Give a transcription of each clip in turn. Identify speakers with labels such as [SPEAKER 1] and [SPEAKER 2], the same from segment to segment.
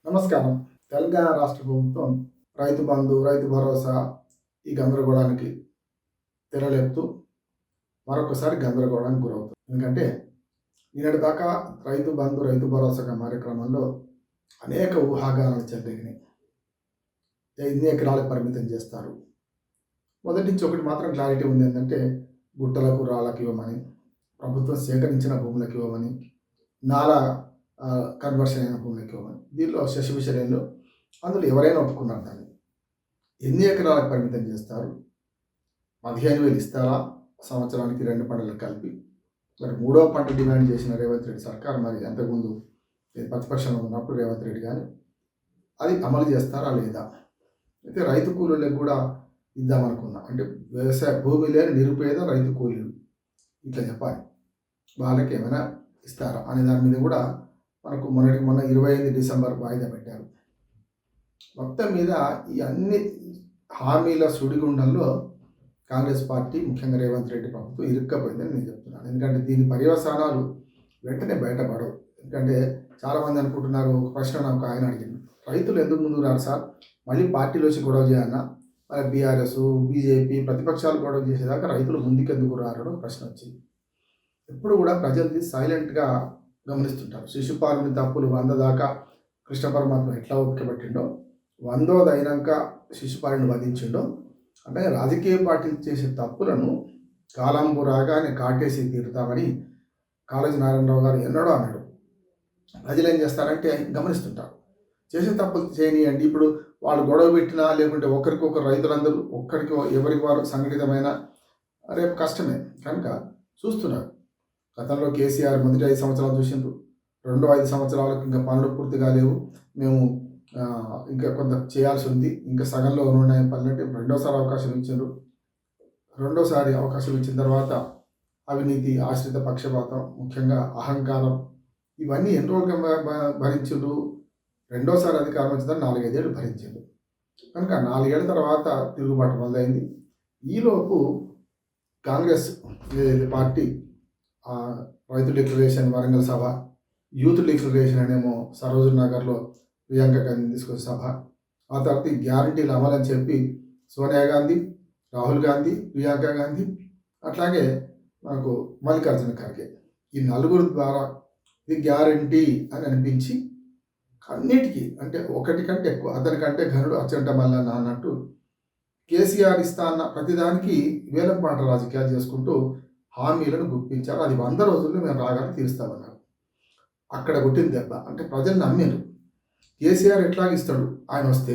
[SPEAKER 1] నమస్కారం. తెలంగాణ రాష్ట్ర ప్రభుత్వం రైతు బంధు, రైతు భరోసా ఈ గందరగోళానికి తెరలేపుతూ మరొకసారి గందరగోళానికి గురవుతుంది. ఎందుకంటే నిన్నటి దాకా రైతు బంధు, రైతు భరోసా కార్యక్రమంలో అనేక ఊహాగానాలు చెలరేగినాయి. ఎన్ని ఎకరాలకు పరిమితం చేస్తారు? మొదటి నుంచి ఒకటి మాత్రం క్లారిటీ ఉంది, ఏంటంటే గుట్టలకు రాళ్ళకి ఇవ్వమని, ప్రభుత్వం సేకరించిన భూములకు ఇవ్వమని, నాలా కన్వర్షన్ అయిన భూములకు ఇవ్వమని. దీనిలో శశిభూషణ్ అందులో ఎవరైనా ఒప్పుకున్నారు దాన్ని. ఎన్ని ఎకరాలకు పరిమితం చేస్తారు? 15,000 ఇస్తారా సంవత్సరానికి 2 పంటలకు కలిపి? మరి 3వ పంట డిమాండ్ చేసిన రేవంత్ రెడ్డి సర్కార్, మరి అంతకుముందు ప్రతిపక్షంలో ఉన్నప్పుడు రేవంత్ రెడ్డి కానీ అది అమలు చేస్తారా లేదా? అయితే రైతు కూలీలకు కూడా ఇద్దామనుకున్నా, అంటే వ్యవసాయ భూమి లేని నిరుపేద రైతు కూలీలు ఇట్లా చెప్పాలి, వాళ్ళకి ఏమైనా ఇస్తారా అనే దాని మీద కూడా మనకు మొన్న 25 డిసెంబర్ వాయిదా పెట్టారు. మొత్తం మీద ఈ అన్ని హామీల సుడిగుండంలో కాంగ్రెస్ పార్టీ, ముఖ్యంగా రేవంత్ రెడ్డి ప్రభుత్వం ఇరుక్కపోయిందని నేను చెప్తున్నాను. ఎందుకంటే దీని పర్యవసానాలు వెంటనే బయటపడవు. ఎందుకంటే చాలామంది అనుకుంటున్నారు, ఒక ప్రశ్న నాకు ఆయన అడిగింది, రైతులు ఎందుకు ముందుకు రారు సార్, మళ్ళీ పార్టీలో వచ్చి గొడవ చేయాలన్నా, మరి బీఆర్ఎస్, బీజేపీ ప్రతిపక్షాలు గొడవ చేసేదాకా రైతులు ముందుకెందుకు రారని ప్రశ్న వచ్చింది. ఎప్పుడు కూడా ప్రజలది సైలెంట్గా గమనిస్తుంటారు. శిశుపాలుని తప్పులు 100 దాకా కృష్ణ పరమాత్మ ఎట్లా ఓపికబట్టిండో, 100వ అయినాక శిశుపాలుని వధించిండో, అంటే రాజకీయ పార్టీలు చేసే తప్పులను కాలంబు రాగానే కాటేసి తీరుతామని కాళోజీ నారాయణరావు గారు ఎన్నడో అన్నాడు. ప్రజలు ఏం చేస్తారంటే గమనిస్తుంటారు, చేసే తప్పులు చేయనియండి. ఇప్పుడు వాళ్ళు గొడవ పెట్టినా, లేకుంటే ఒకరికొకరు రైతులందరూ ఎవరికి వారు సంఘటితమైన రేపు కష్టమే కనుక చూస్తున్నారు. గతంలో కేసీఆర్ మొదటి 5 సంవత్సరాలు చూసిండ్రు, రెండో 5 సంవత్సరాలకు ఇంకా పనులు పూర్తి కాలేవు, మేము ఇంకా కొంత చేయాల్సి ఉంది, ఇంకా సగంలో ఉన్నాయి పనులు అంటే రెండోసారి అవకాశం ఇచ్చిండ్రు. రెండోసారి అవకాశం ఇచ్చిన తర్వాత అవినీతి, ఆశ్రిత పక్షపాతం, ముఖ్యంగా అహంకారం, ఇవన్నీ ఎన్ని రోజులు భరించిండ్రు. రెండోసారి అధికారం వచ్చిందని 4-5 ఏళ్ళు భరించిండ్రు. కనుక 4 ఏళ్ళ తర్వాత తిరుగుబాటు మొదలైంది. ఈలోపు కాంగ్రెస్ పార్టీ రైతు డిక్లరేషన్ వరంగల్ సభ, యూత్ డిక్లరేషన్ అనేమో సరోజినీ నగర్లో ప్రియాంక గాంధీ తీసుకొచ్చే సభ, ఆ తర్వాత గ్యారంటీలు అమలని చెప్పి సోనియా గాంధీ, రాహుల్ గాంధీ, ప్రియాంక గాంధీ, అట్లాగే మనకు మల్లికార్జున ఖర్గే, ఈ నలుగురు ద్వారా ఇది గ్యారంటీ అని అనిపించి అన్నిటికీ, అంటే ఒకటి కంటే ఎక్కువ, అతనికంటే ఘనుడు అచ్చంట మల్లన్న అన్నట్టు కేసీఆర్ ఇస్తా అన్న ప్రతిదానికి వేలకు మాట రాజకీయాలు చేసుకుంటూ హామీలను గుప్పించారు. అది 100 రోజుల్లో మేము రాగానే తీరుస్తామన్నారు. అక్కడ కొట్టిన దెబ్బ, అంటే ప్రజలు నమ్మారు. కేసీఆర్ ఎట్లా ఇస్తాడు, ఆయన వస్తే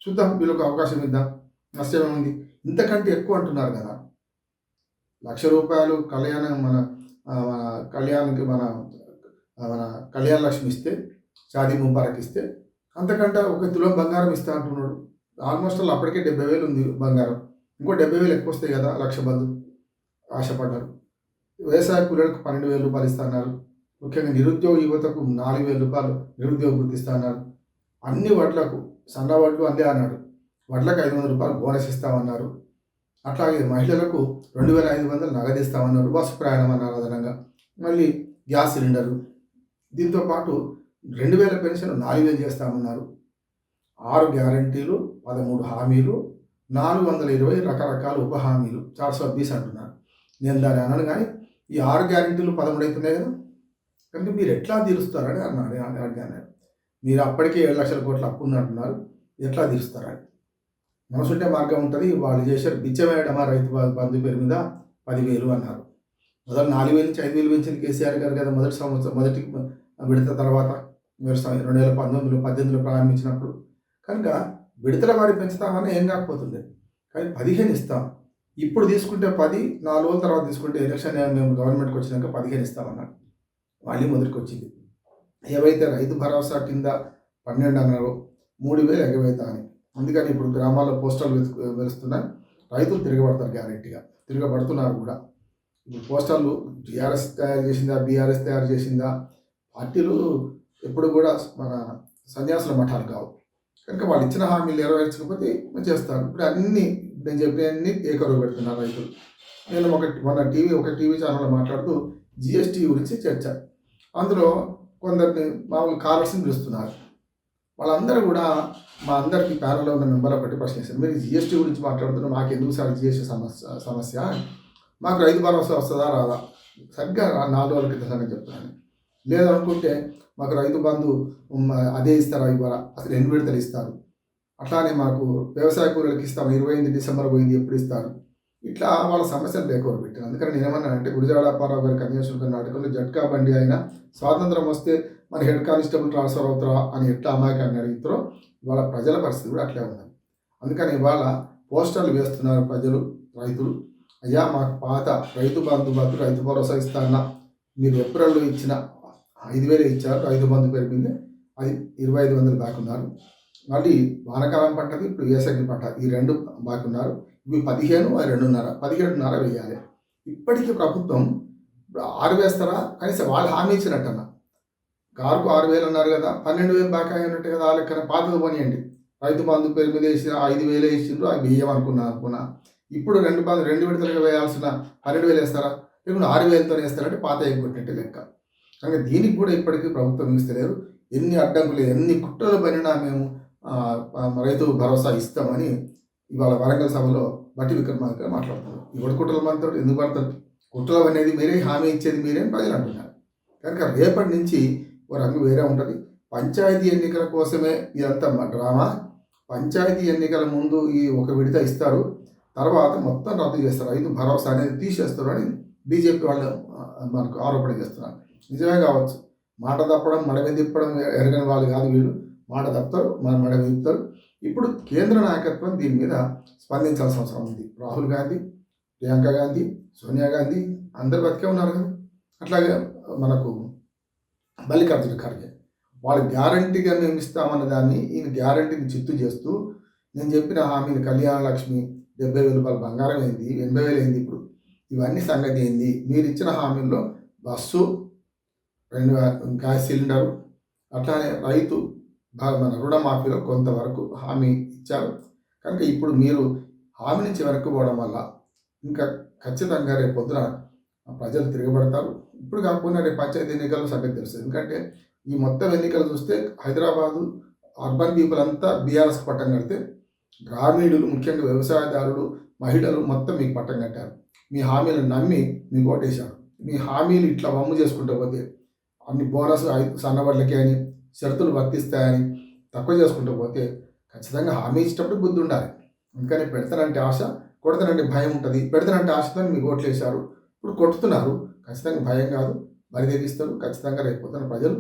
[SPEAKER 1] చూద్దాం, వీళ్ళకి అవకాశం ఇద్దాం, నష్టమేముంది, ఇంతకంటే ఎక్కువ అంటున్నారు కదా. ₹1,00,000 కళ్యాణం మన కళ్యాణ్కి మన కళ్యాణ లక్ష్మి ఇస్తే, షాదీ ముబారక్ ఇస్తే, అంతకంటే 1 తులం బంగారం ఇస్తా అంటున్నాడు. ఆల్మోస్ట్ అప్పటికే 70,000 ఉంది బంగారం, ఇంకో 70,000 ఎక్కువ వస్తాయి కదా, 1,00,000 బంధు ఆశపడ్డారు. వ్యవసాయ కూలీలకు ₹12,000 ఇస్తున్నారు. ముఖ్యంగా నిరుద్యోగ యువతకు ₹4,000 నిరుద్యోగ వృత్తి ఇస్తున్నారు. అన్ని వడ్లకు, సన్న వడ్లు అందే అన్నాడు, వడ్లకు ₹500 బోనస్ ఇస్తామన్నారు. అట్లాగే మహిళలకు 2,500 నగదిస్తామన్నారు. బస్సు ప్రయాణం అన్నారు అదనంగా, మళ్ళీ గ్యాస్ సిలిండరు, దీంతోపాటు 2,000 పెన్షన్ 4,000 చేస్తామన్నారు. 6 గ్యారంటీలు, 13 హామీలు, 420 రకరకాల ఉప హామీలు, 420 అంటున్నారు. నేను దాన్ని అన్నాను, కానీ ఈ 6 గ్యారంటీలు 13 అవుతున్నాయి కదా, కనుక మీరు ఎట్లా తీరుస్తారని అడిగాను. మీరు అప్పటికే 7,00,000 కోట్ల అప్పు ఉందంటున్నారు, ఎట్లా తీరుస్తారని. మనసుంటే మార్గం ఉంటుంది. వాళ్ళు చేశారు బిచ్చమేయడమా, రైతు బంధు పేరు మీద 10,000 అన్నారు. మొదలు 4,000 నుంచి 5,000 పెంచింది కేసీఆర్ గారు కదా మొదటి సంవత్సరం, మొదటి విడత తర్వాత 2019, 18లో ప్రారంభించినప్పుడు. కనుక విడతల వారి పెంచుతామని ఏం కాకపోతుండే, కానీ 15 ఇస్తాం. ఇప్పుడు తీసుకుంటే 10, 4 రోజుల తర్వాత తీసుకుంటే ఎలక్షన్ మేము గవర్నమెంట్కి వచ్చినాక 15 ఇస్తామన్నారు. మళ్ళీ మొదటికి వచ్చింది. ఏవైతే రైతు భరోసా కింద 12 అన్నారో 3,000 ఎగవేత అని. అందుకని ఇప్పుడు గ్రామాల్లో పోస్టర్లు వెలుస్తున్నాయి, రైతులు తిరగబడతారు, గ్యారెంటీగా తిరగబడుతున్నారు కూడా. ఇప్పుడు పోస్టర్లు టీఆర్ఎస్ తయారు చేసిందా, బీఆర్ఎస్ తయారు చేసిందా, పార్టీలు ఎప్పుడు కూడా మన సన్యాసుల మఠాలు కావు. కనుక వాళ్ళు ఇచ్చిన హామీలు నెరవేర్చకపోతే చేస్తారు. ఇప్పుడు అన్నీ నేను చెప్పినవన్నీ ఏకరువు పెడుతున్నారు రైతులు. నేను ఒక టీవీ ఛానల్లో మాట్లాడుతూ GST గురించి చర్చ, అందులో కొందరిని మామూలు కాలర్స్ని పిలుస్తున్నారు. వాళ్ళందరూ కూడా మా అందరికీ ప్యానెల్లో ఉన్న మెంబర్లు ఒకటి ప్రశ్నిస్తారు, మీరు జిఎస్టీ గురించి మాట్లాడుతున్నారు, మాకు ఎందుకు సార్ జిఎస్టీ సమస్య, మాకు రైతు భరోసా వస్తుందా రాదా, సరిగ్గా 4 రోజుల క్రితం సంగతి చెప్తున్నాను. లేదనుకుంటే మాకు రైతు బంధు అదే ఇస్తారా, ఇవ్వరా, అసలు ఎన్ని విడతలు ఇస్తారు, అట్లానే మాకు వ్యవసాయ కూలీలకు ఇస్తాం 28 డిసెంబర్ పోయింది ఎప్పుడు ఇస్తారు, ఇట్లా వాళ్ళ సమస్యలు బేకోరు పెట్టారు. అందుకని నేనేమన్నానంటే గుడిజాడ అప్పారావు గారి కన్యాశుల్క నాటకంలో జట్కా బండి అయినా స్వాతంత్రం వస్తే మన హెడ్ కానిస్టేబుల్ ట్రాన్స్ఫర్ అవుతారా అని ఎట్లా అమాయకాన్ని అడుగుతారో ఇవాళ ప్రజల పరిస్థితి కూడా అట్లే ఉంది. అందుకని ఇవాళ పోస్టర్లు వేస్తున్నారు ప్రజలు, రైతులు, అయ్యా మాకు పాత రైతు బంధు రైతు భరోసా ఇస్తానా, మీరు ఏప్రిల్లో ఇచ్చిన 5,000 ఇచ్చారు, రైతు బంధు పేరు మీద అది 2,500 బాకున్నారు, మళ్ళీ వానకాలం పంటది ఇప్పుడు వేసంగి పంట ఈ 2 బాకున్నారు, ఇవి 15 2.5 17.5 వేయాలి. ఇప్పటికీ ప్రభుత్వం 6 వేస్తారా, కనీసం వాళ్ళు హామీ ఇచ్చినట్టన్నా కారుకు 6,000 అన్నారు కదా, 12,000 బాకాయి అన్నట్టు కదా, ఆ లెక్కన పాతది పోనీయండి. రైతు బంధు పేరు మీద వేసిన 5,000 వేసిండ్రు, అవి బియ్యం అనుకున్నా ఇప్పుడు 2 విడతలుగా వేయాల్సిన 12,000 వేస్తారా, ఇప్పుడు 6,000తో వేస్తారంటే పాత అయిపోయినట్టే లెక్క. కానీ దీనికి కూడా ఇప్పటికీ ప్రభుత్వం ఇస్తలేరు. ఎన్ని అడ్డంకులు ఎన్ని కుట్రలు పడినా మేము రైతు భరోసా ఇస్తామని ఇవాళ వరంగల్ సభలో బట్టి విక్రమార్క మాట్లాడుతున్నారు. ఎవడు కుట్రలు మాట్లాడు, ఎందుకు పడతారు, కుట్రలు అనేది మీరే, హామీ ఇచ్చేది మీరే అని ప్రజలు అంటున్నారు. కనుక రేపటి నుంచి ఓ రంగు వేరే ఉంటుంది. పంచాయతీ ఎన్నికల కోసమే ఇదంతా డ్రామా. పంచాయతీ ఎన్నికల ముందు ఈ ఒక విడత ఇస్తారు, తర్వాత మొత్తం రద్దు చేస్తారు, రైతు భరోసా అనేది తీసేస్తారు అని బీజేపీ వాళ్ళు మనకు ఆరోపణ చేస్తున్నారు. నిజమే కావచ్చు, మాట తప్పడం మడమ తిప్పడం ఎరగని వాళ్ళు కాదు వీళ్ళు, మాట తప్పుతారు మడమ తిప్పుతారు. ఇప్పుడు కేంద్ర నాయకత్వం దీని మీద స్పందించాల్సిన అవసరం ఉంది. రాహుల్ గాంధీ, ప్రియాంక గాంధీ, సోనియా గాంధీ అందరు బతికే ఉన్నారు కదా, అట్లాగే మనకు మల్లికార్జున ఖర్గే వాళ్ళు గ్యారంటీగా మేము ఇస్తామన్న దాన్ని ఈయన గ్యారంటీని చిత్తు చేస్తూ, నేను చెప్పిన హామీని కళ్యాణ లక్ష్మి 70,000 రూపాయలు బంగారం అయింది, 80,000 అయింది, ఇప్పుడు ఇవన్నీ సంగతి ఏంది, మీరు ఇచ్చిన హామీల్లో బస్సు, 2 గ్యాస్ సిలిండరు, అట్లానే రైతు మన రుణమాఫీలో కొంతవరకు హామీ ఇచ్చారు. కనుక ఇప్పుడు మీరు హామీ నుంచి వెనక్కిపోవడం వల్ల ఇంకా ఖచ్చితంగా రేపు పొద్దున ప్రజలు తిరగబడతారు. ఇప్పుడు కాకపోయినా రేపు పంచాయతీ ఎన్నికల్లో సంగతి తెలుస్తుంది. ఎందుకంటే ఈ మొత్తం ఎన్నికలు చూస్తే హైదరాబాదు అర్బన్ పీపుల్ అంతా బీఆర్ఎస్కి పట్టం కడితే, గ్రామీణులు ముఖ్యంగా వ్యవసాయదారులు, మహిళలు మొత్తం మీకు పట్టం కట్టారు. మీ హామీలను నమ్మి మీకు ఓటేశారు. మీ హామీలు ఇట్లా వమ్ము చేసుకుంటూ పోతే అన్ని బోనస్ సన్నబడ్లకి అని షరతులు వర్తిస్తాయని తక్కువ చేసుకుంటూ పోతే ఖచ్చితంగా హామీ ఇచ్చేటప్పుడు బుద్ధి ఉండాలి. అందుకని పెడతానంటే ఆశ, కొడతానంటే భయం ఉంటుంది. పెడతానంటే ఆశతో మీకు ఓట్లు వేశారు, ఇప్పుడు కొట్టుతున్నారు, ఖచ్చితంగా భయం కాదు బరి తెగిస్తారు. ఖచ్చితంగా రేపు ప్రజలు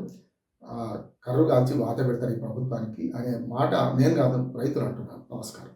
[SPEAKER 1] కర్రు కాల్చి వాత పెడతారు ఈ ప్రభుత్వానికి అనే మాట నేను కాదు, రైతులు అంటున్నారు. నమస్కారం.